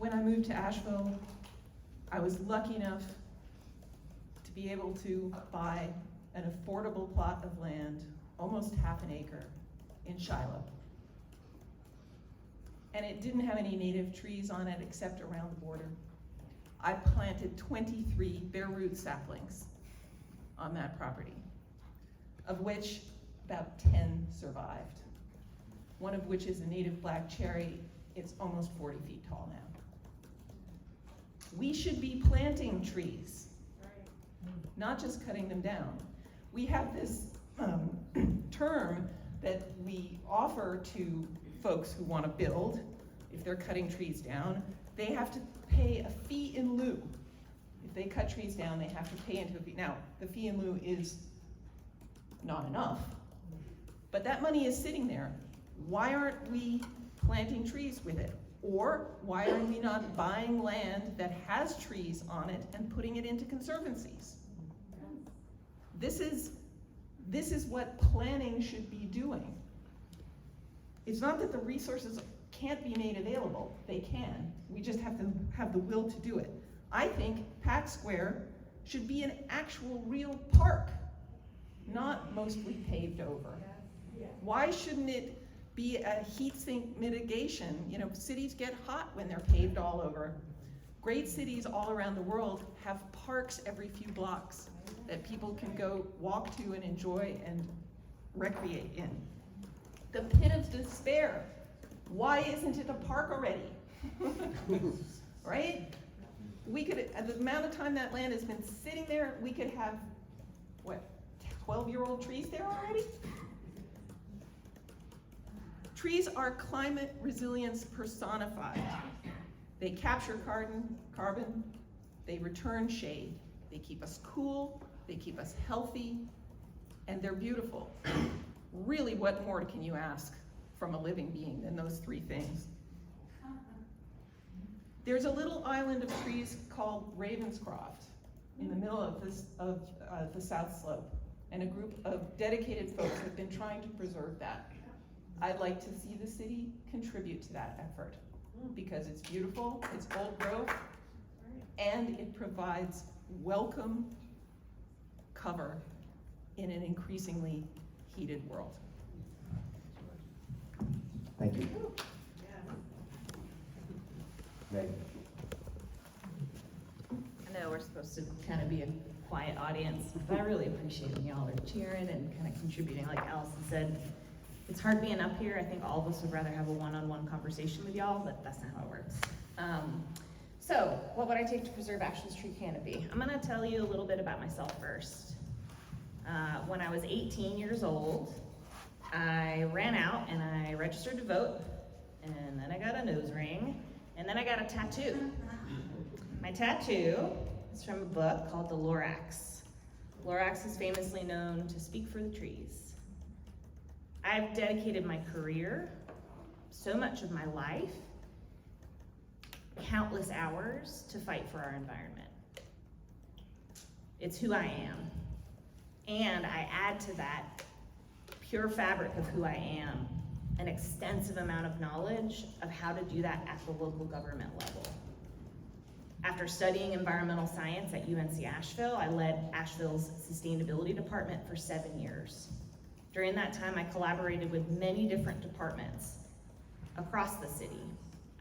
When I moved to Asheville, I was lucky enough to be able to buy an affordable plot of land, almost half an acre, in Shiloh. And it didn't have any native trees on it except around the border. I planted 23 bare root saplings on that property, of which about 10 survived. One of which is a native black cherry. It's almost 40 feet tall now. We should be planting trees, not just cutting them down. We have this term that we offer to folks who want to build. If they're cutting trees down, they have to pay a fee in lieu. If they cut trees down, they have to pay into a fee. Now, the fee in lieu is not enough, but that money is sitting there. Why aren't we planting trees with it? Or why are we not buying land that has trees on it and putting it into conservancies? This is what planning should be doing. It's not that the resources can't be made available. They can. We just have to have the will to do it. I think Pack Square should be an actual real park, not mostly paved over. Why shouldn't it be a heat sink mitigation? You know, cities get hot when they're paved all over. Great cities all around the world have parks every few blocks that people can go walk to and enjoy and recreate in. The Pit of Despair, why isn't it a park already? Right? We could, at the amount of time that land has been sitting there, we could have, what, 12-year-old trees there already? Trees are climate resilience personified. They capture carbon, they return shade, they keep us cool, they keep us healthy, and they're beautiful. Really, what more can you ask from a living being than those three things? There's a little island of trees called Ravenscroft in the middle of the South Slope, and a group of dedicated folks have been trying to preserve that. I'd like to see the city contribute to that effort because it's beautiful, it's old growth, and it provides welcome cover in an increasingly heated world. Thank you. Megan. I know we're supposed to kind of be a quiet audience, but I really appreciate when y'all are cheering and kind of contributing. Like Allison said, it's hard being up here. I think all of us would rather have a one-on-one conversation with y'all, but that's not how it works. So, what would I take to preserve Asheville's tree canopy? I'm gonna tell you a little bit about myself first. When I was 18 years old, I ran out and I registered to vote, and then I got a nose ring, and then I got a tattoo. My tattoo is from a book called The Lorax. Lorax is famously known to speak for the trees. I've dedicated my career, so much of my life, countless hours to fight for our environment. It's who I am. And I add to that pure fabric of who I am, an extensive amount of knowledge of how to do that at the local government level. After studying environmental science at UNC Asheville, I led Asheville's sustainability department for 7 years. During that time, I collaborated with many different departments across the city.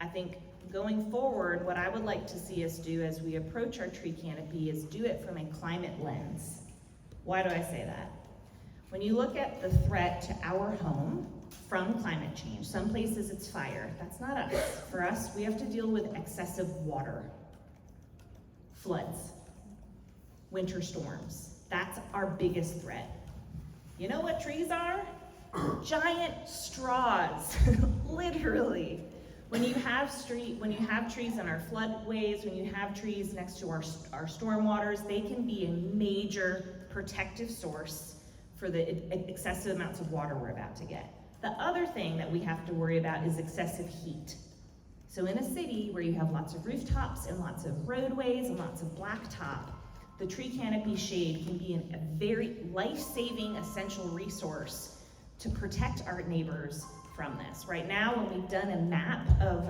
I think going forward, what I would like to see us do as we approach our tree canopy is do it from a climate lens. Why do I say that? When you look at the threat to our home from climate change, some places it's fire. That's not us. For us, we have to deal with excessive water, floods, winter storms. That's our biggest threat. You know what trees are? Giant straws, literally. When you have trees in our floodways, when you have trees next to our stormwaters, they can be a major protective source for the excessive amounts of water we're about to get. The other thing that we have to worry about is excessive heat. So in a city where you have lots of rooftops and lots of roadways and lots of blacktop, the tree canopy shade can be a very life-saving essential resource to protect our neighbors from this. Right now, when we've done a map of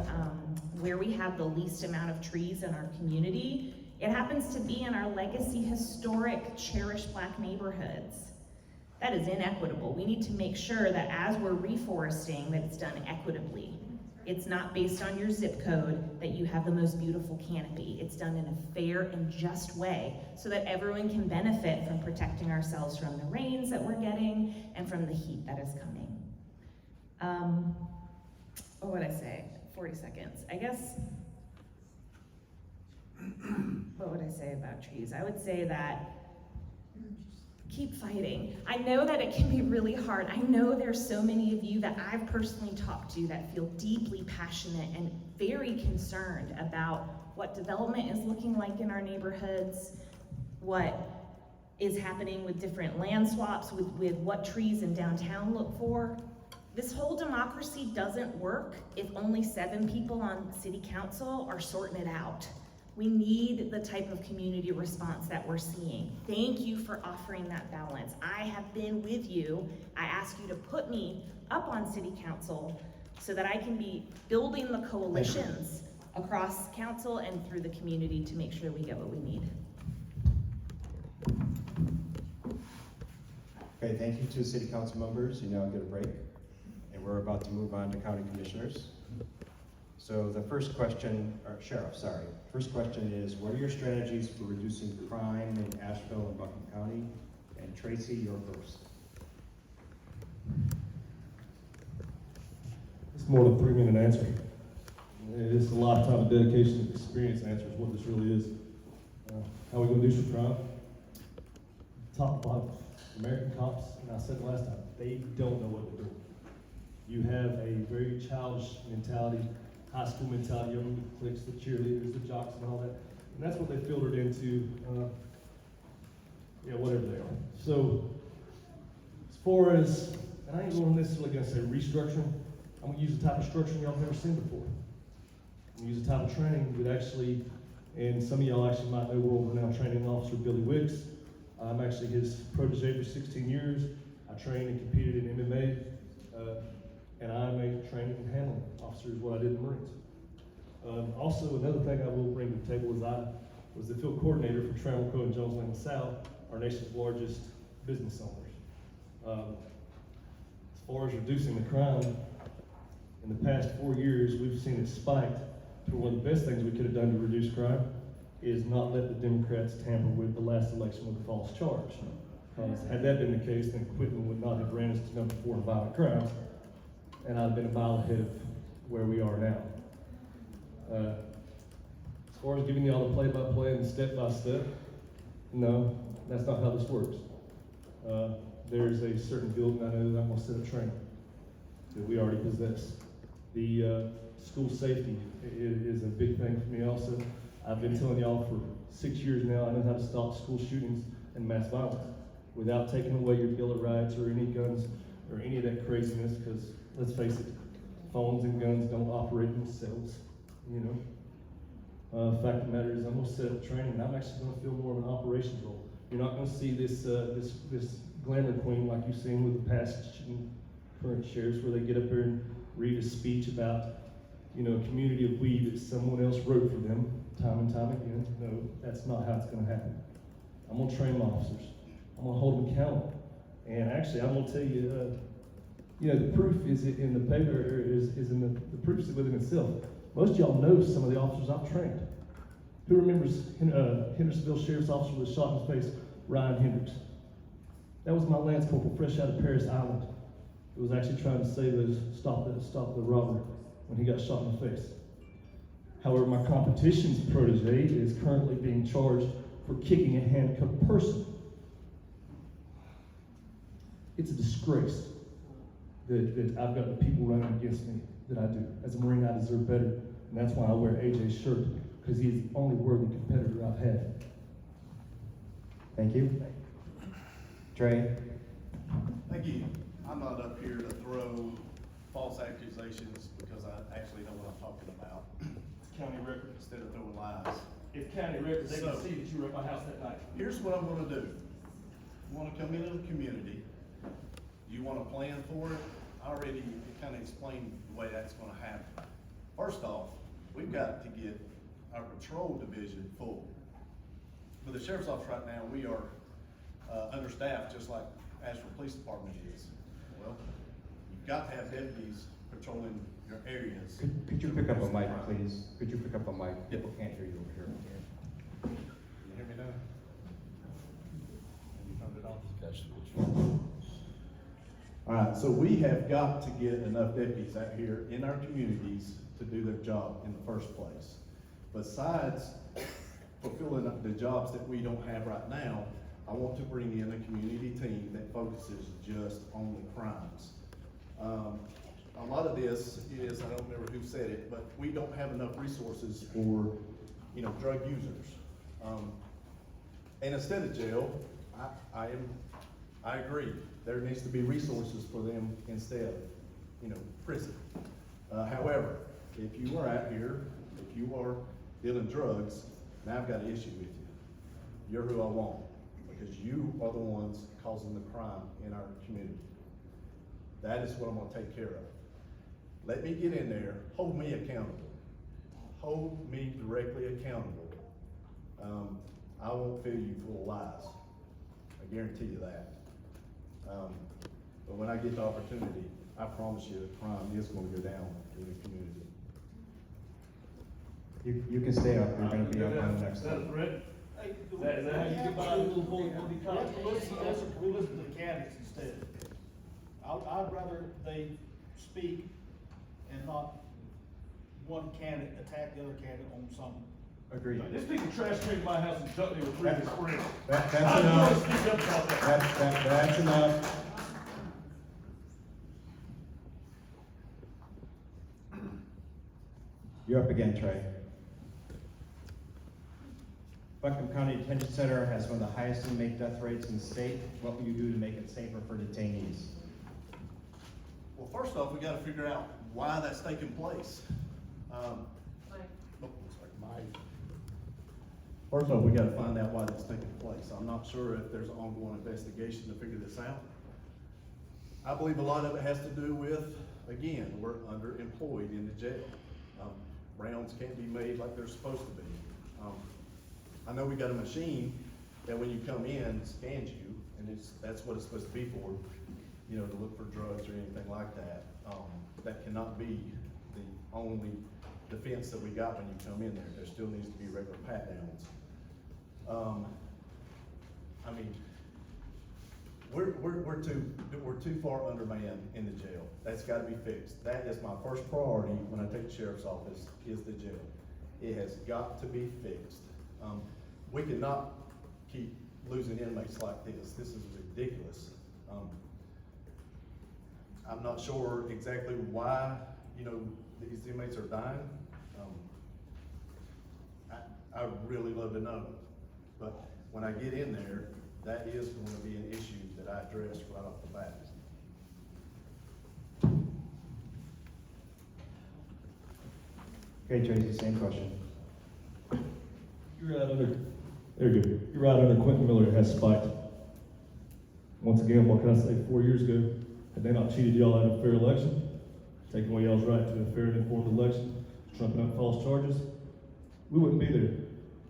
where we have the least amount of trees in our community, it happens to be in our legacy, historic, cherished Black neighborhoods. That is inequitable. We need to make sure that as we're reforesting, that it's done equitably. It's not based on your zip code that you have the most beautiful canopy. It's done in a fair and just way so that everyone can benefit from protecting ourselves from the rains that we're getting and from the heat that is coming. What would I say? 40 seconds. I guess, what would I say about trees? I would say that keep fighting. I know that it can be really hard. I know there's so many of you that I've personally talked to that feel deeply passionate and very concerned about what development is looking like in our neighborhoods, what is happening with different land swaps, with what trees in downtown look for. This whole democracy doesn't work if only 7 people on city council are sorting it out. We need the type of community response that we're seeing. Thank you for offering that balance. I have been with you. I ask you to put me up on city council so that I can be building the coalitions across council and through the community to make sure we get what we need. Okay, thank you to city council members. You now get a break. And we're about to move on to county commissioners. So the first question, or sheriff, sorry. First question is, what are your strategies for reducing crime in Asheville and Buckingham County? And Tracy, you're first. It's more than a 3-minute answer. It's a lifetime of dedication and experience answer is what this really is. How are we going to do some crime? Top to bottom. American cops, and I said it last time, they don't know what they're doing. You have a very childish mentality, high school mentality, young cliques, the cheerleaders, the jocks, and all that. And that's what they filtered into, whatever they are. So, as far as, and I ain't going necessarily going to say restructuring, I'm going to use a type of structuring y'all have never seen before. I'm going to use a type of training that actually, and some of y'all actually might know world-renowned training officer Billy Wicks. I'm actually his protege for 16 years. I trained and competed in MMA. And I'm a training and handling officer is what I did in the Marines. Also, another thing I will bring to the table is I was the field coordinator for Trammell and Jones Lang LaSalle, our nation's largest business owners. As far as reducing the crime, in the past 4 years, we've seen it spiked to one of the best things we could have done to reduce crime is not let the Democrats tamper with the last election with a false charge. Had that been the case, then Quitman would not have ran us to number 4 in violent crimes, and I'd have been a mile ahead of where we are now. As far as giving you all the play-by-play and step-by-step, no, that's not how this works. There's a certain building I know that I'm going to set up training that we already possess. The school safety is a big thing for me also. I've been telling y'all for 6 years now, I know how to stop school shootings and mass violence without taking away your Bill of Rights or any guns or any of that craziness, because let's face it, phones and guns don't operate themselves, you know. Fact of the matter is, I'm going to set up training, and I'm actually going to feel more of an operations role. You're not going to see this glamour queen like you've seen with the past current sheriffs, where they get up there and read a speech about, you know, a community of we that someone else wrote for them, time and time again. No, that's not how it's going to happen. I'm going to train my officers. I'm going to hold them accountable. And actually, I'm going to tell you, you know, the proof is in the paper, is in the proof is within itself. Most of y'all know some of the officers I've trained. Who remembers Hendersonville Sheriff's Officer was shot in his face, Ryan Hendricks? That was my Lance Corporal fresh out of Paris Island. It was actually trying to save those, stop the robber when he got shot in the face. However, my competition's protege is currently being charged for kicking a handcuffed person. It's a disgrace that I've got the people running against me that I do. As a Marine, I deserve better, and that's why I wear AJ's shirt, because he's the only worthy competitor I've had. Thank you. Trey? Thank you. I'm not up here to throw false accusations because I actually know what I'm talking about. It's county record. Instead of throwing lies. It's county record. They So- can see that you were at my house that night. Here's what I'm gonna do. You wanna come into the community, you wanna plan for it, already kind of explained the way that's gonna happen. First off, we've got to get our patrol division full. For the sheriff's office right now, we are, understaffed, just like Asheville Police Department is. Well, you've got to have deputies patrolling your areas. Could you pick up a mic, please? Could you pick up a mic? People can't hear you over here. Can you hear me now? Have you turned it off? All right, so we have got to get enough deputies out here in our communities to do their job in the first place. Besides fulfilling the jobs that we don't have right now, I want to bring in a community team that focuses just on the crimes. A lot of this is, I don't remember who said it, but we don't have enough resources for, drug users. And instead of jail, I agree, there needs to be resources for them instead of, prison. However, if you are out here, if you are dealing drugs, now I've got an issue with you. You're who I want, because you are the ones causing the crime in our community. That is what I'm gonna take care of. Let me get in there, hold me accountable. Hold me directly accountable. I won't fill you full of lies. I guarantee you that. But when I get the opportunity, I promise you that crime is gonna go down in the community. You can stay up, you're gonna be up on the next Is that a one. threat? Is that how you get by little boys will be caught? We listen to the candidates instead. I'd rather they speak and not one candidate attack the other candidate on something. Agreed. This people trash came to my house and dumped me with previous friends. That's I'm gonna enough. speak up about that. That's enough. You're up again, Trey. Buckingham County Detention Center has one of the highest inmate death rates in the state. What will you do to make it safer for detainees? Well, first off, we gotta figure out why that's taking place. First off, we gotta find out why that's taking place. I'm not sure if there's an ongoing investigation to figure this out. I believe a lot of it has to do with, again, we're underemployed in the jail. Rounds can't be made like they're supposed to be. I know we got a machine that when you come in, scans you, and that's what it's supposed to be for, to look for drugs or anything like that. That cannot be the only defense that we got when you come in there. There still needs to be regular pat downs. We're too far undermanned in the jail. That's gotta be fixed. That is my first priority when I take the sheriff's office, is the jail. It has got to be fixed. We cannot keep losing inmates like this. This is ridiculous. I'm not sure exactly why, these inmates are dying. I really love to know, but when I get in there, that is going to be an issue that I address right off the bat. Okay, Tracy, same question. You're right under, there you go. You're right under Quentin Miller has spiked. Once again, what can I say, 4 years ago, had they not cheated y'all out of a fair election, taking away y'all's right to a fair and informed election, trumping up false charges, we wouldn't be there.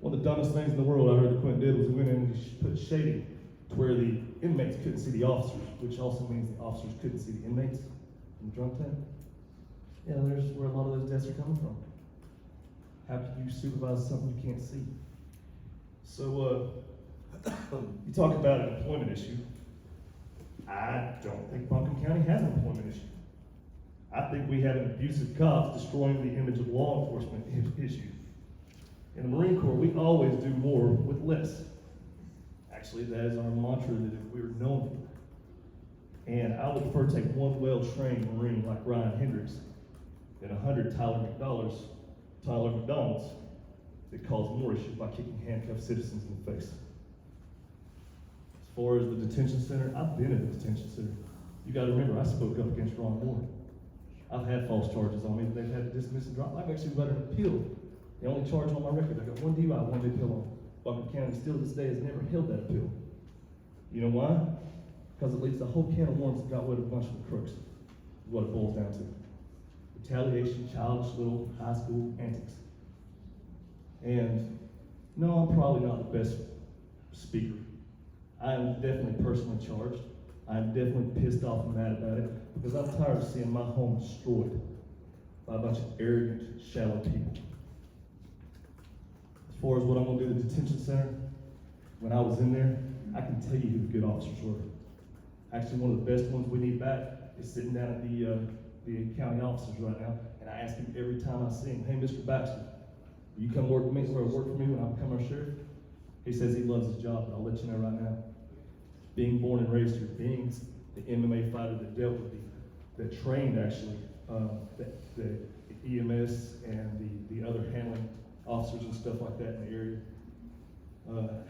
One of the dumbest things in the world I heard that Quentin did was he went in and he put shading to where the inmates couldn't see the officers, which also means the officers couldn't see the inmates in the drunk tank. Yeah, there's where a lot of those deaths are coming from. How can you supervise something you can't see? So, you talk about an employment issue. I don't think Buckingham County has an employment issue. I think we have an abusive cops destroying the image of law enforcement issue. In the Marine Corps, we always do more with less. Actually, that is our mantra that we're known for. And I would prefer to take one well-trained Marine like Ryan Hendricks than 100 Tyler McDonald's that cause more issues by kicking handcuffed citizens in the face. As far as the detention center, I've been in the detention center. You gotta remember, I spoke up against Ron Moore. I've had false charges on me, but they've had to dismiss and drop. I've actually got an appeal. The only charge on my record, I got one DUI, one appeal on. Buckingham County still to this day has never held that appeal. You know why? Because it leads to a whole can of worms that got rid of a bunch of the crooks. is what it boils down to. Retaliation, childish little high school antics. And no, I'm probably not the best speaker. I am definitely personally charged. I'm definitely pissed off and mad about it because I'm tired of seeing my home destroyed by a bunch of arrogant, shallow people. As far as what I'm gonna do at the detention center, when I was in there, I can tell you who the good officers were. Actually, one of the best ones we need back is sitting down at the county officers right now, and I ask him every time I see him, hey, Mr. Baxter, will you come work for me when I become our sheriff? He says he loves his job, but I'll let you know right now, being born and raised here, being the MMA fighter that dealt with that trained actually, the EMS and the other handling officers and stuff like that in the area,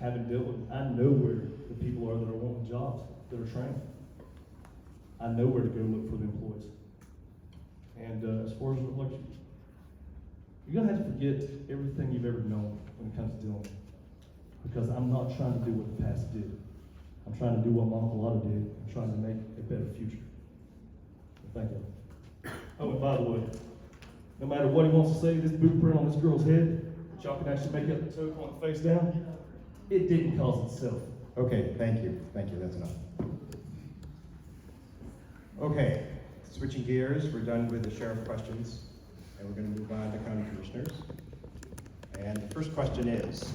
having dealt with, I know where the people are that are wanting jobs, that are trained. I know where to go look for the employees. And as far as what you're gonna have to forget everything you've ever known when it comes to dealing with me. Because I'm not trying to do what the past did. I'm trying to do what my Uncle Otto did. I'm trying to make a better future. So thank you. Oh, and by the way, no matter what he wants to say, this boot print on this girl's head, which y'all can actually make up the toe going face down, it didn't cause itself. Okay, thank you, that's enough. Okay, switching gears, we're done with the sheriff questions, and we're gonna move on to county commissioners. And the first question is,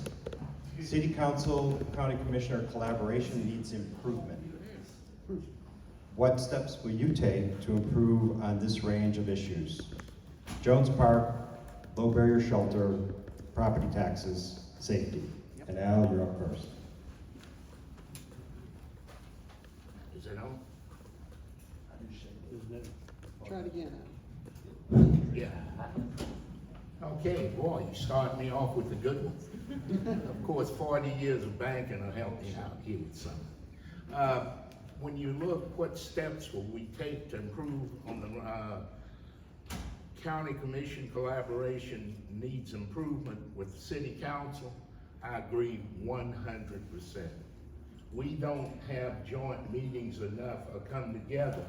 City Council, County Commissioner collaboration needs improvement. What steps will you take to improve on this range of issues? Jones Park, low barrier shelter, property taxes, safety. And Al, you're up first. Is it on? Try it again. Yeah. Okay, boy, you started me off with the good one. Of course, 40 years of banking will help me out here with something. When you look, what steps will we take to improve on the county commission collaboration needs improvement with the city council? I agree 100%. We don't have joint meetings enough or come together.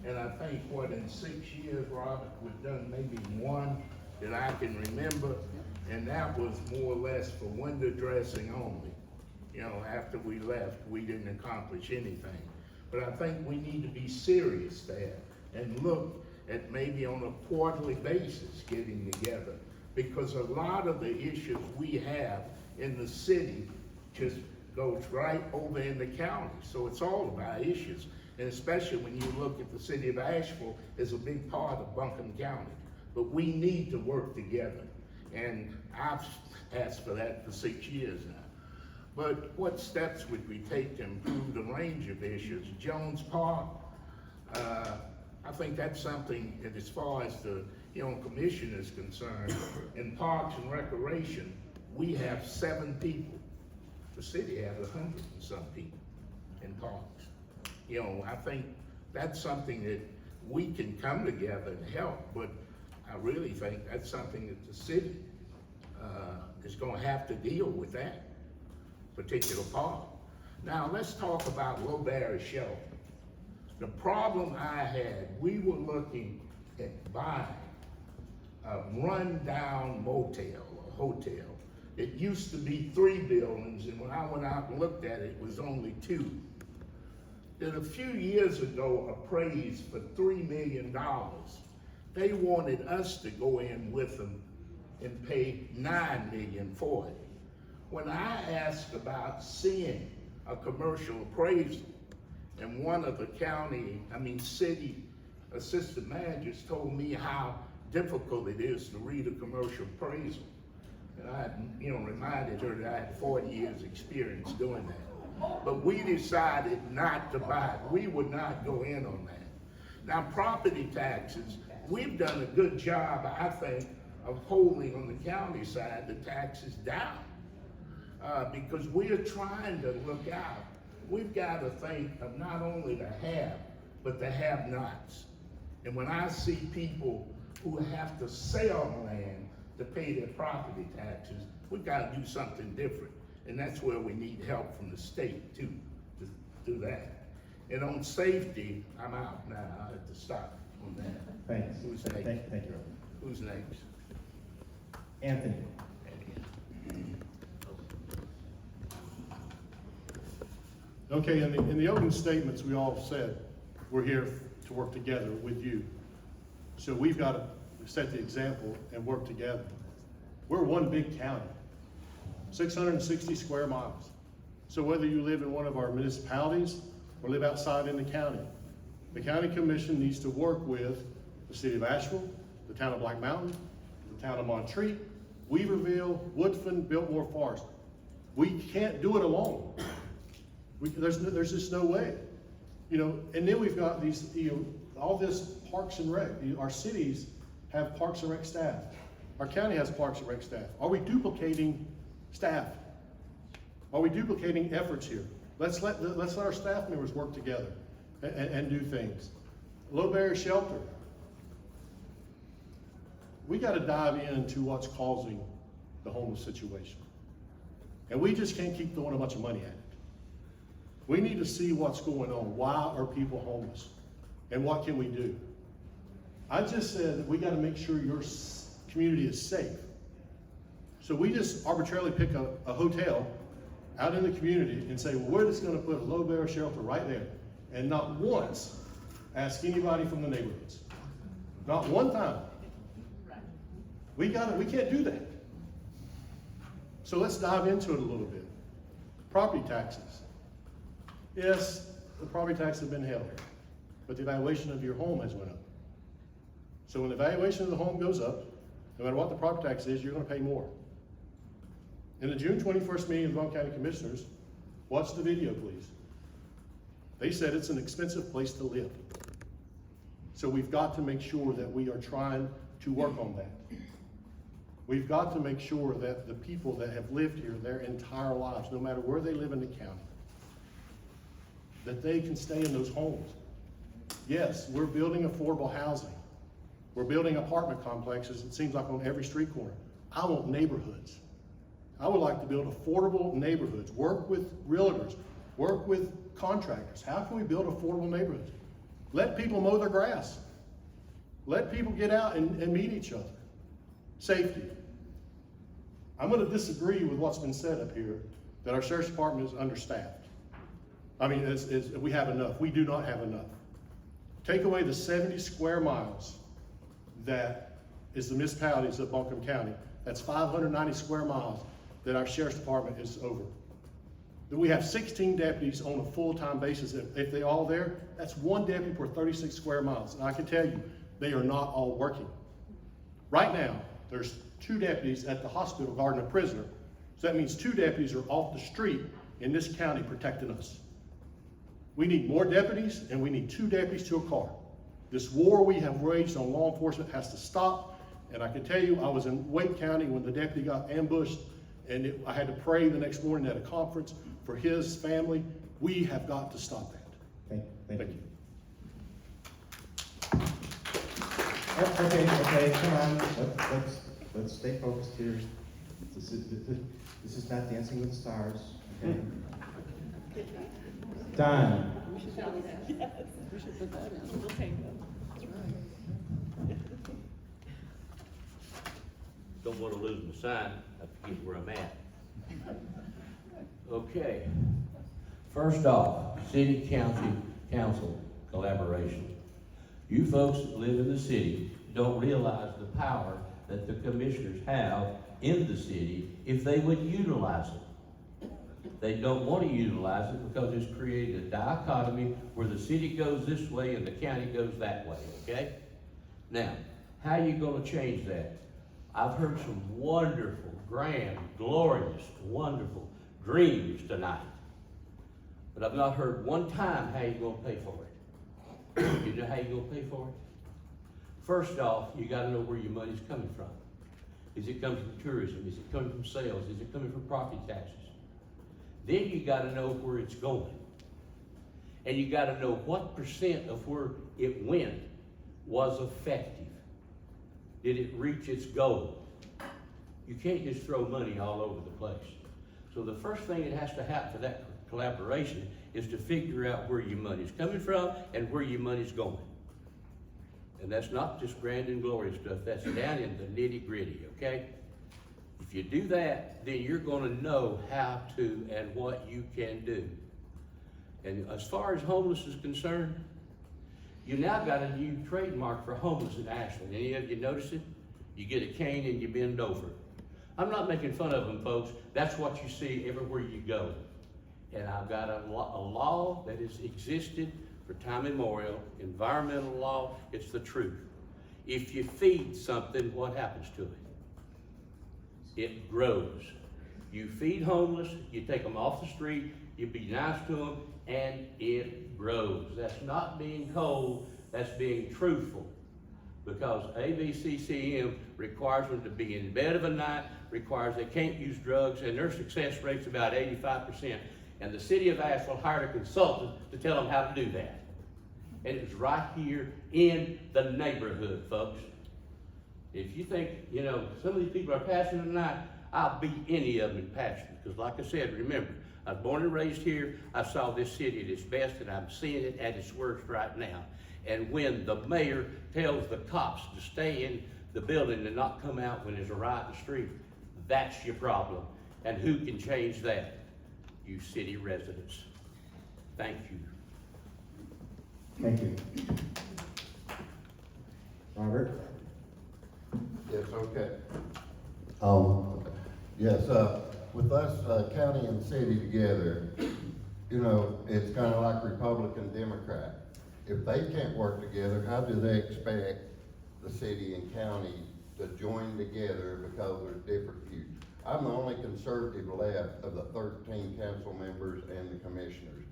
And I think what in 6 years, Robert, we've done maybe one that I can remember, and that was more or less for window dressing only. You know, after we left, we didn't accomplish anything. But I think we need to be serious there and look at maybe on a quarterly basis getting together, because a lot of the issues we have in the city just goes right over in the county. So it's all about issues. And especially when you look at the city of Asheville as a big part of Buckingham County. But we need to work together. And I've asked for that for 6 years now. But what steps would we take to improve the range of issues? Jones Park, I think that's something that as far as the commission is concerned, in Parks and Recreation, we have 7 people. The city has 100 and some people in parks. I think that's something that we can come together and help, but I really think that's something that the city is gonna have to deal with that particular part. Now, let's talk about low barrier shelter. The problem I had, we were looking at buying a rundown motel or hotel. It used to be 3 buildings, and when I went out and looked at it, it was only 2. That a few years ago appraised for $3 million. They wanted us to go in with them and pay $9 million for it. When I asked about seeing a commercial appraisal, and one of the city assistant managers told me how difficult it is to read a commercial appraisal. And I reminded her that I had 40 years experience doing that. But we decided not to buy it. We would not go in on that. Now, property taxes, we've done a good job, I think, of holding on the county side the taxes down. Because we're trying to look out. We've got to think of not only the have, but the have-nots. And when I see people who have to sell land to pay their property taxes, we've got to do something different. And that's where we need help from the state too, to do that. And on safety, I'm out now, I have to stop. on that. Thanks. Who's Thank next? thank you, Robert. Who's next? Anthony. Okay, in the opening statements, we all said, we're here to work together with you. So we've got to set the example and work together. We're one big county, 660 square miles. So whether you live in one of our municipalities or live outside in the county commission needs to work with the city of Asheville, the town of Black Mountain, the town of Montreat, Weaverville, Woodfin, Biltmore, Forest. We can't do it alone. There's just no way. And then we've got these, all this Parks and Rec. Our cities have Parks and Rec staff. Our county has Parks and Rec staff. Are we duplicating staff? Are we duplicating efforts here? Let's let our staff members work together and do things. Low barrier shelter. We got to dive into what's causing the homeless situation. And we just can't keep throwing a bunch of money at it. We need to see what's going on. Why are people homeless? And what can we do? I just said that we got to make sure your community is safe. So we just arbitrarily pick a hotel out in the community and say, well, we're just going to put a low barrier shelter right there. And not once ask anybody from the neighborhoods. Not one time. We can't do that. So let's dive into it a little bit. Property taxes. Yes, the property taxes have been held, but the valuation of your home has went up. So when the valuation of the home goes up, no matter what the property tax is, you're going to pay more. In the June 21st meeting of the Buckingham County Commissioners, watch the video, please. They said it's an expensive place to live. So we've got to make sure that we are trying to work on that. We've got to make sure that the people that have lived here their entire lives, no matter where they live in the county, that they can stay in those homes. Yes, we're building affordable housing. We're building apartment complexes, it seems like on every street corner. I want neighborhoods. I would like to build affordable neighborhoods, work with realtors, work with contractors. How can we build affordable neighborhoods? Let people mow their grass. Let people get out and meet each other. Safety. I'm going to disagree with what's been said up here, that our sheriff's department is understaffed. I mean, we have enough. We do not have enough. Take away the 70 square miles that is the municipalities of Buckingham County. That's 590 square miles that our sheriff's department is over. Then we have 16 deputies on a full-time basis. If they're all there, that's one deputy per 36 square miles. And I can tell you, they are not all working. Right now, there's 2 deputies at the hospital guarding a prisoner. So that means 2 deputies are off the street in this county protecting us. We need more deputies, and we need 2 deputies to a car. This war we have waged on law enforcement has to stop. And I can tell you, I was in Wake County when the deputy got ambushed, and I had to pray the next morning at a conference for his family. We have got to stop that. Thank you. Oh, Okay, come on, let's stay focused here. This is not Dancing with the Stars, okay? Don. Don't want to lose my sign, I forget where I'm at. Okay. First off, city-county council collaboration. You folks that live in the city don't realize the power that the commissioners have in the city if they would utilize it. They don't want to utilize it because it's created a dichotomy where the city goes this way and the county goes that way, okay? Now, how are you going to change that? I've heard some wonderful, grand, glorious, wonderful dreams tonight. But I've not heard one time how you're going to pay for it. You know how you're going to pay for it? First off, you got to know where your money's coming from. Is it coming from tourism? Is it coming from sales? Is it coming from property taxes? Then you got to know where it's going. And you got to know what percent of where it went was effective. Did it reach its goal? You can't just throw money all over the place. So the first thing that has to happen for that collaboration is to figure out where your money's coming from and where your money's going. And that's not just grand and glorious stuff, that's down in the nitty gritty, okay? If you do that, then you're gonna know how to and what you can do. And as far as homeless is concerned, you now got a new trademark for homeless in Asheville. Any of you notice it? You get a cane and you bend over. I'm not making fun of them, folks. That's what you see everywhere you go. And I've got a law that has existed for time immemorial, environmental law, it's the truth. If you feed something, what happens to it? It grows. You feed homeless, you take them off the street, you be nice to them, and it grows. That's not being cold, that's being truthful. Because ABCCM requires them to be in bed of a night, requires they can't use drugs, and their success rate's about 85%. And the city of Asheville hired a consultant to tell them how to do that. And it was right here in the neighborhood, folks. If you think, you know, some of these people are passionate tonight, I'll beat any of them in passion. Because like I said, remember, I was born and raised here. I saw this city at its best, and I'm seeing it at its worst right now. And when the mayor tells the cops to stay in the building and not come out when there's a riot in the street, that's your problem. And who can change that? You city residents. Thank you. Thank you. Robert? Yes, okay. Yes, with us, county and city together, you know, it's kind of like Republican, Democrat. If they can't work together, how do they expect the city and county to join together because there's different views? I'm the only conservative left of the 13 council members and the commissioners.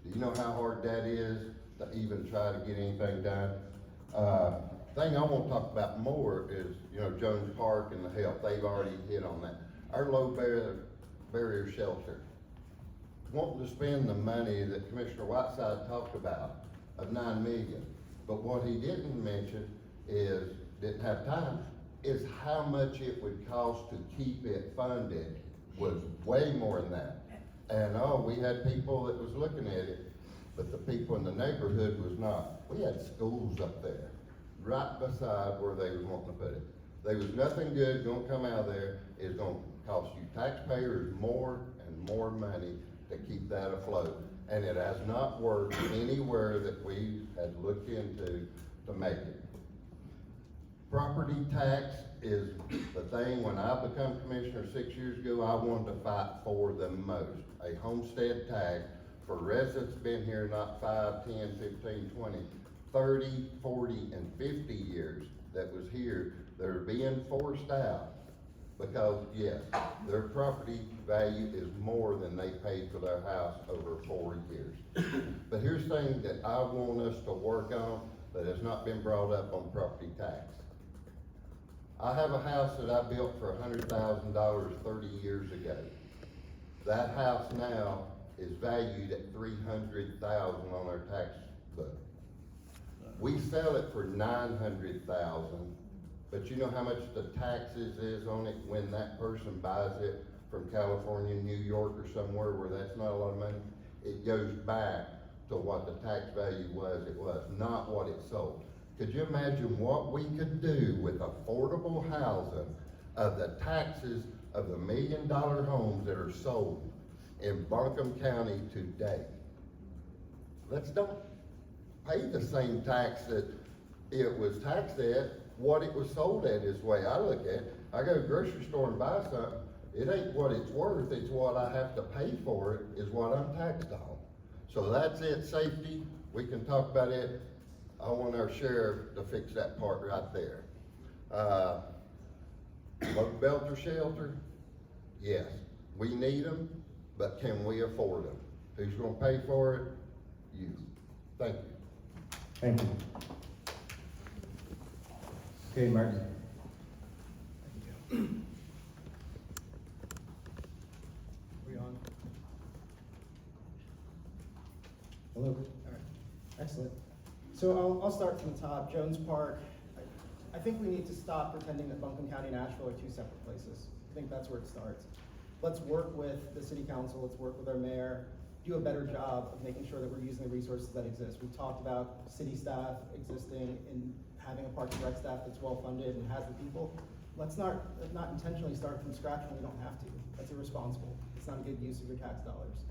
Do you know how hard that is to even try to get anything done? Thing I want to talk about more is, you know, Jones Park and the health. They've already hit on that. Our low barrier shelter. Wanting to spend the money that Commissioner Whiteside talked about of $9 million. But what he didn't mention is, didn't have time, is how much it would cost to keep it funded was way more than that. And we had people that was looking at it, but the people in the neighborhood was not. We had schools up there, right beside where they was wanting to put it. There was nothing good gonna come out of there. It's gonna cost you taxpayers more and more money to keep that afloat. And it has not worked anywhere that we had looked into to make it. Property tax is the thing, when I become commissioner 6 years ago, I wanted to fight for the most. A homestead tax for residents been here not 5, 10, 15, 20, 30, 40, and 50 years that was here, they're being forced out because, yes, their property value is more than they paid for their house over 4 years. But here's things that I want us to work on that has not been brought up on property tax. I have a house that I built for $100,000 30 years ago. That house now is valued at $300,000 on our tax book. We sell it for $900,000, but you know how much the taxes is on it when that person buys it from California, New York, or somewhere where that's not a lot of money? It goes back to what the tax value was, it was not what it sold. Could you imagine what we could do with affordable housing of the taxes of the $1 million homes that are sold in Buckingham County today? Let's don't pay the same tax that it was taxed at. What it was sold at is the way I look at it. I go to the grocery store and buy something, it ain't what it's worth, it's what I have to pay for it is what I'm taxed on. So that's it, safety, we can talk about it. I want our sheriff to fix that part right there. Shelter shelter, yes, we need them, but can we afford them? Who's gonna pay for it? You. Thank you. Thank you. Okay, Martin. We on? Hello. All right, excellent. So I'll start from the top. Jones Park, I think we need to stop pretending that Buncombe County and Asheville are two separate places. I think that's where it starts. Let's work with the city council, let's work with our mayor, do a better job of making sure that we're using the resources that exist. We talked about city staff existing and having a Parks and Rec staff that's well-funded and has the people. Let's not intentionally start from scratch when we don't have to. That's irresponsible. It's not a good use of your tax dollars.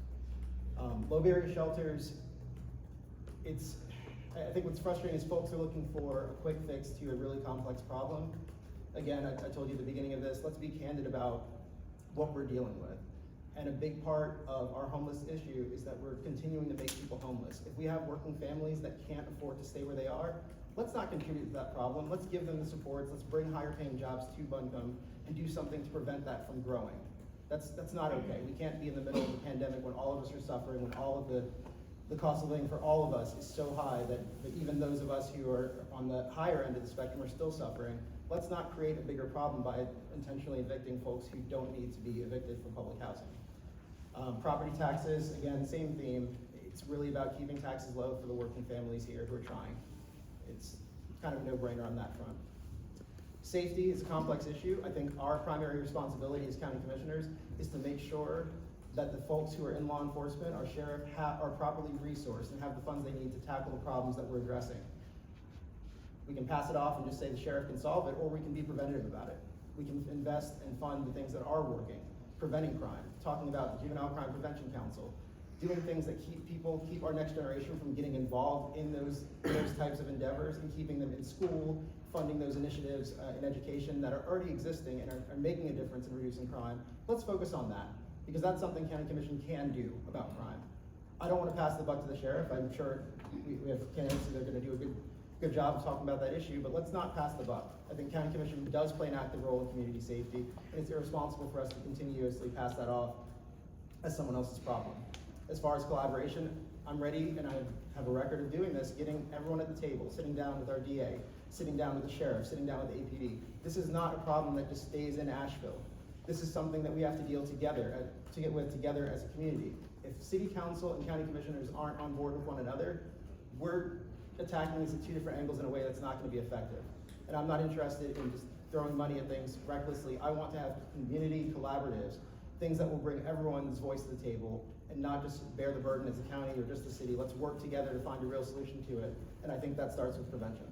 Low barrier shelters, I think what's frustrating is folks are looking for a quick fix to a really complex problem. Again, I told you at the beginning of this, let's be candid about what we're dealing with. And a big part of our homeless issue is that we're continuing to make people homeless. If we have working families that can't afford to stay where they are, let's not contribute to that problem. Let's give them the supports. Let's bring higher paying jobs to Buckingham and do something to prevent that from growing. That's not okay. We can't be in the middle of a pandemic when all of us are suffering, when all of the cost of living for all of us is so high that even those of us who are on the higher end of the spectrum are still suffering. Let's not create a bigger problem by intentionally evicting folks who don't need to be evicted from public housing. Property taxes, again, same theme. It's really about keeping taxes low for the working families here who are trying. It's kind of a no-brainer on that front. Safety is a complex issue. I think our primary responsibility as county commissioners is to make sure that the folks who are in law enforcement, our sheriff, are properly resourced and have the funds they need to tackle the problems that we're addressing. We can pass it off and just say the sheriff can solve it, or we can be preventative about it. We can invest and fund the things that are working, preventing crime, talking about the Juvenile Crime Prevention Council, doing things that keep our next generation from getting involved in those types of endeavors and keeping them in school, funding those initiatives in education that are already existing and are making a difference in reducing crime. Let's focus on that, because that's something County Commission can do about crime. I don't want to pass the buck to the sheriff. I'm sure we have candidates that are going to do a good job of talking about that issue, but let's not pass the buck. I think County Commission does play an active role in community safety, and it's irresponsible for us to continuously pass that off as someone else's problem. As far as collaboration, I'm ready, and I have a record of doing this, getting everyone at the table, sitting down with our DA, sitting down with the sheriff, sitting down with the APD. This is not a problem that just stays in Asheville. This is something that we have to deal together as a community. If city council and county commissioners aren't on board with one another, we're attacking this at two different angles in a way that's not going to be effective. And I'm not interested in just throwing money at things recklessly. I want to have community collaboratives, things that will bring everyone's voice to the table and not just bear the burden as a county or just the city. Let's work together to find a real solution to it. And I think that starts with prevention.